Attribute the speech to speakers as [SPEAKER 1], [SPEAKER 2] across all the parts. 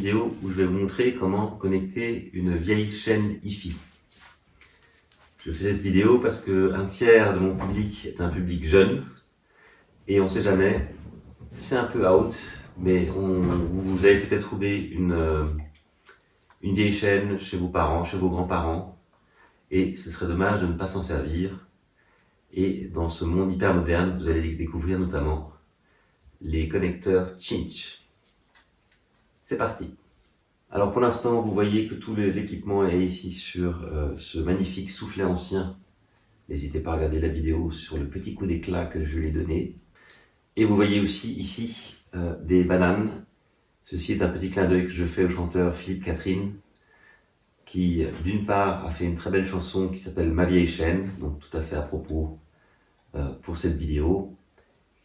[SPEAKER 1] vidéo où je vais vous montrer comment connecter une vieille chaîne Hi-Fi. Je fais cette vidéo parce qu'un tiers de mon public est un public jeune et on ne sait jamais, c'est un peu out, mais vous avez peut-être trouvé une vieille chaîne chez vos parents, chez vos grands-parents, et ce serait dommage de ne pas s'en servir. Et dans ce monde hyper moderne, vous allez découvrir notamment les connecteurs Cinch. C'est parti. Alors pour l'instant, vous voyez que tout l'équipement est ici sur ce magnifique soufflet ancien. N'hésitez pas à regarder la vidéo sur le petit coup d'éclat que je lui ai donné. Et vous voyez aussi ici des bananes. Ceci est un petit clin d'œil que je fais au chanteur Philippe Catherine, qui d'une part a fait une très belle chanson qui s'appelle Ma vieille chaîne, donc tout à fait à propos pour cette vidéo,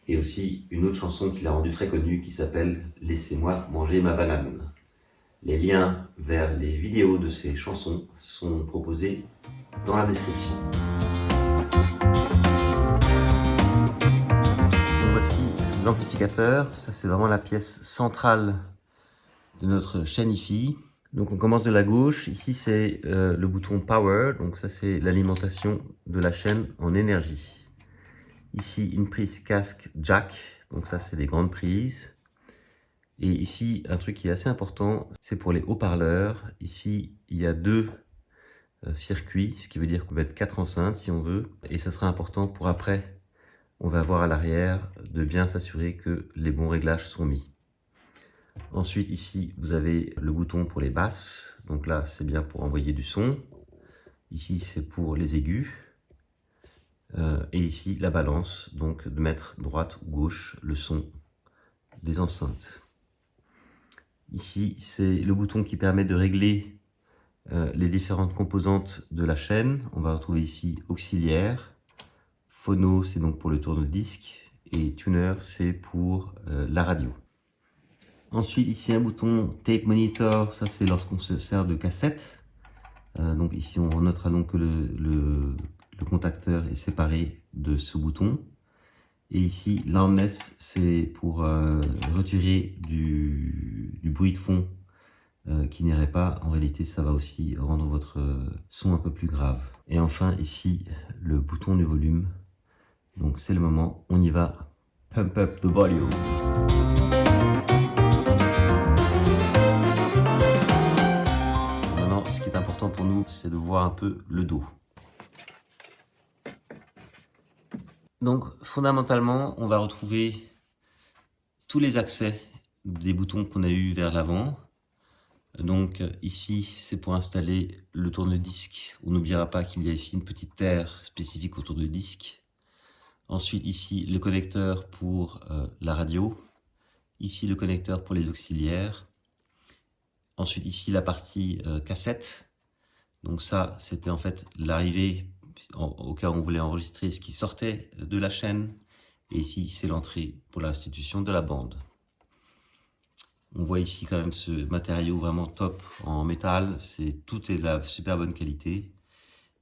[SPEAKER 1] et aussi une autre chanson qu'il a rendue très connue qui s'appelle Laissez-moi manger ma banane. Les liens vers les vidéos de ces chansons sont proposés dans la description. Donc voici l'amplificateur, ça c'est vraiment la pièce centrale de notre chaîne Hi-Fi. Donc on commence de la gauche, ici c'est le bouton Power, donc ça c'est l'alimentation de la chaîne en énergie. Ici une prise casque jack, donc ça c'est des grandes prises. Et ici un truc qui est assez important, c'est pour les haut-parleurs. Ici il y a deux circuits, ce qui veut dire qu'on va être 4 enceintes si on veut. Et ce sera important pour après, on va voir à l'arrière de bien s'assurer que les bons réglages sont mis. Ensuite ici vous avez le bouton pour les basses, donc là c'est bien pour envoyer du son. Ici c'est pour les aigus. Et ici la balance, donc de mettre droite ou gauche le son des enceintes. Ici c'est le bouton qui permet de régler les différentes composantes de la chaîne. On va retrouver ici auxiliaire, phono c'est donc pour le tourne-disque et tuner c'est pour la radio. Ensuite ici un bouton tape monitor, ça c'est lorsqu'on se sert de cassette. Donc ici on notera donc que le contacteur est séparé de ce bouton. Et ici loudness c'est pour retirer du bruit de fond qui n'irait pas. En réalité ça va aussi rendre votre son un peu plus grave. Et enfin ici le bouton du volume. Donc c'est le moment, on y va. Pump up the volume. Maintenant ce qui est important pour nous c'est de voir un peu le dos. Donc fondamentalement on va retrouver tous les accès des boutons qu'on a eu vers l'avant. Donc ici c'est pour installer le tourne-disque. On n'oubliera pas qu'il y a ici une petite terre spécifique au tourne-disque. Ensuite ici le connecteur pour la radio. Ici le connecteur pour les auxiliaires. Ensuite ici la partie cassette. Donc ça c'était en fait l'arrivée au cas où on voulait enregistrer ce qui sortait de la chaîne. Et ici c'est l'entrée pour la restitution de la bande. On voit ici quand même ce matériau vraiment top en métal, tout est de la super bonne qualité.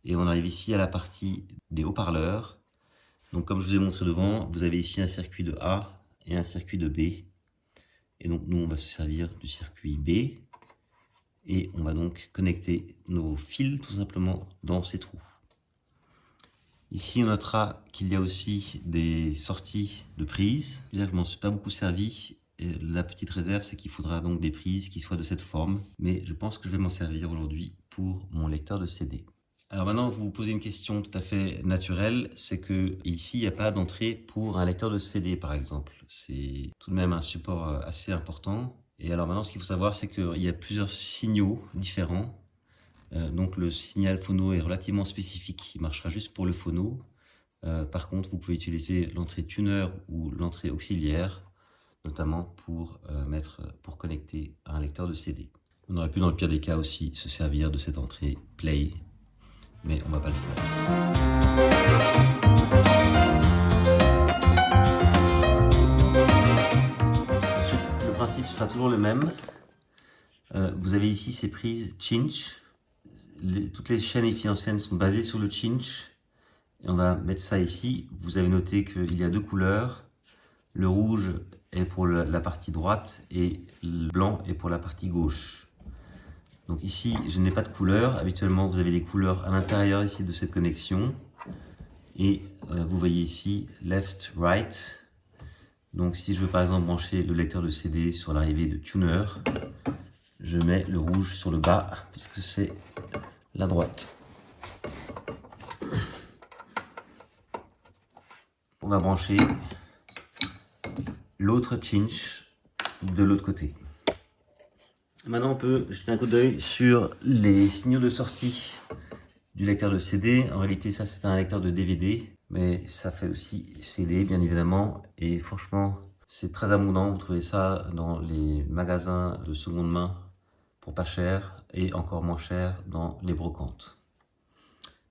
[SPEAKER 1] Et on arrive ici à la partie des haut-parleurs. Donc comme je vous ai montré devant, vous avez ici un circuit de A et un circuit de B. Et donc nous on va se servir du circuit B. Et on va donc connecter nos fils tout simplement dans ces trous. Ici on notera qu'il y a aussi des sorties de prises. Je m'en suis pas beaucoup servi. Et la petite réserve, c'est qu'il faudra donc des prises qui soient de cette forme. Mais je pense que je vais m'en servir aujourd'hui pour mon lecteur de CD. Alors maintenant, vous vous posez une question tout à fait naturelle. C'est que ici, il n'y a pas d'entrée pour un lecteur de CD, par exemple. C'est tout de même un support assez important. Et alors maintenant, ce qu'il faut savoir, c'est qu'il y a plusieurs signaux différents. Donc le signal phono est relativement spécifique. Il marchera juste pour le phono. Par contre, vous pouvez utiliser l'entrée tuner ou l'entrée auxiliaire, notamment pour connecter à un lecteur de CD. On aurait pu dans le pire des cas aussi se servir de cette entrée play, mais on ne va pas le faire. Ensuite, le principe sera toujours le même. Vous avez ici ces prises Cinch. Toutes les chaînes Hi-Fi anciennes sont basées sur le Cinch. Et on va mettre ça ici. Vous avez noté qu'il y a deux couleurs. Le rouge est pour la partie droite et le blanc est pour la partie gauche. Donc ici, je n'ai pas de couleur. Habituellement, vous avez des couleurs à l'intérieur ici de cette connexion. Et vous voyez ici, left, right. Donc si je veux par exemple brancher le lecteur de CD sur l'arrivée de tuner, je mets le rouge sur le bas puisque c'est la droite. On va brancher l'autre cinch de l'autre côté. Maintenant on peut jeter un coup d'œil sur les signaux de sortie du lecteur de CD. En réalité ça c'est un lecteur de DVD, mais ça fait aussi CD bien évidemment, et franchement c'est très abondant. Vous trouvez ça dans les magasins de seconde main pour pas cher, et encore moins cher dans les brocantes.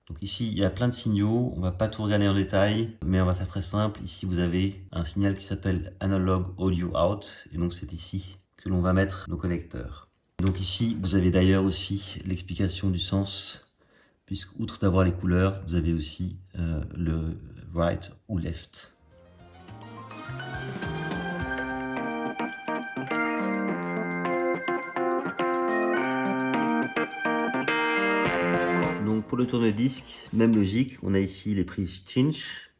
[SPEAKER 1] Donc ici il y a plein de signaux, on va pas tout regarder en détail, mais on va faire très simple. Ici vous avez un signal qui s'appelle Analog Audio Out, et donc c'est ici que l'on va mettre nos connecteurs. Donc ici vous avez d'ailleurs aussi l'explication du sens, puisque outre d'avoir les couleurs, vous avez aussi le right ou left. Donc pour le tourne-disque, même logique, on a ici les prises cinch.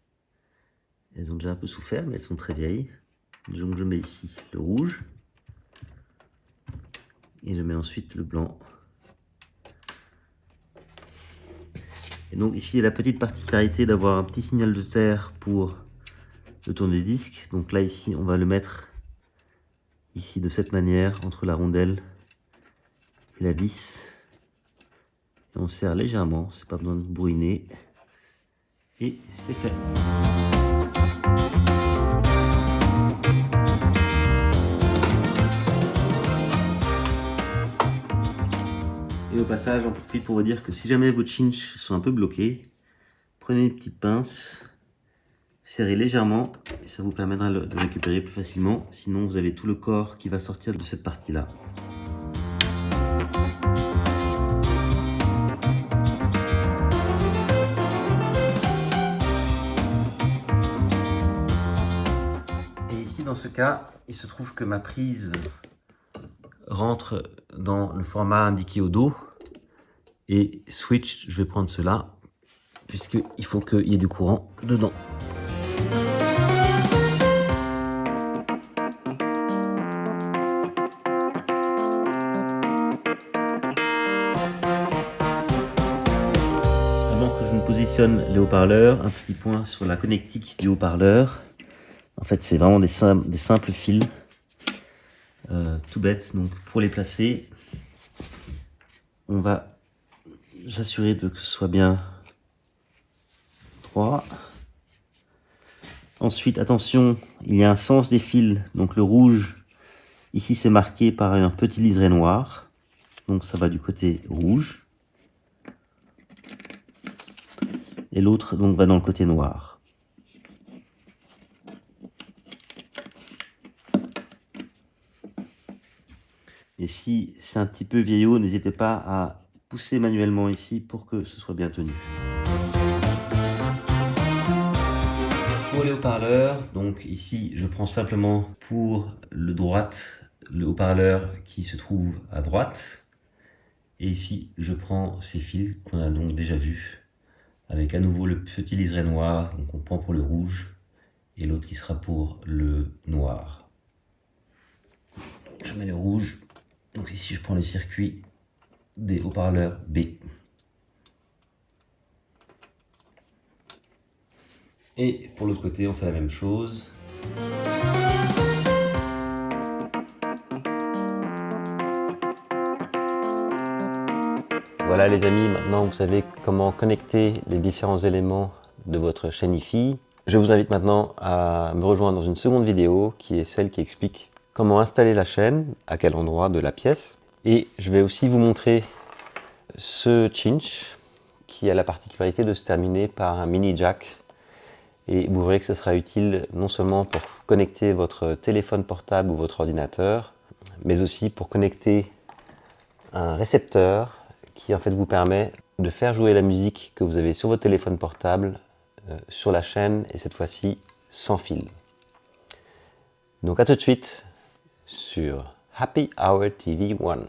[SPEAKER 1] Elles ont déjà un peu souffert, mais elles sont très vieilles. Donc je mets ici le rouge. Et je mets ensuite le blanc. Et donc ici, il y a la petite particularité d'avoir un petit signal de terre pour le tourne-disque. Donc là, ici, on va le mettre ici de cette manière, entre la rondelle et la vis. Et on serre légèrement, c'est pas besoin de bourriner. Et c'est fait. Et au passage, j'en profite pour vous dire que si jamais vos cinch sont un peu bloqués, prenez une petite pince, serrez légèrement, et ça vous permettra de le récupérer plus facilement. Sinon, vous avez tout le corps qui va sortir de cette partie-là. Et ici, dans ce cas, il se trouve que ma prise rentre dans le format indiqué au dos, et switch, je vais prendre cela puisqu'il faut qu'il y ait du courant dedans. Avant que je ne positionne les haut-parleurs, un petit point sur la connectique du haut-parleur. En fait, c'est vraiment des simples fils, tout bête. Donc pour les placer, on va s'assurer que ce soit bien droit. Ensuite, attention, il y a un sens des fils. Donc le rouge, ici c'est marqué par un petit liseré noir. Donc ça va du côté rouge. Et l'autre donc va dans le côté noir. Et si c'est un petit peu vieillot, n'hésitez pas à pousser manuellement ici pour que ce soit bien tenu. Pour les haut-parleurs, donc ici je prends simplement pour le droite le haut-parleur qui se trouve à droite. Et ici je prends ces fils qu'on a donc déjà vus, avec à nouveau le petit liseré noir, donc on prend pour le rouge, et l'autre qui sera pour le noir. Je mets le rouge. Donc ici, je prends le circuit des haut-parleurs B. Et pour l'autre côté, on fait la même chose. Voilà les amis, maintenant vous savez comment connecter les différents éléments de votre chaîne hi-fi. Je vous invite maintenant à me rejoindre dans une seconde vidéo qui est celle qui explique comment installer la chaîne, à quel endroit de la pièce. Et je vais aussi vous montrer ce cinch qui a la particularité de se terminer par un mini jack. Et vous verrez que ce sera utile non seulement pour connecter votre téléphone portable ou votre ordinateur, mais aussi pour connecter un récepteur qui en fait vous permet de faire jouer la musique que vous avez sur votre téléphone portable sur la chaîne, et cette fois-ci sans fil.
[SPEAKER 2] Donc à tout de suite sur Happy Hour TV 1.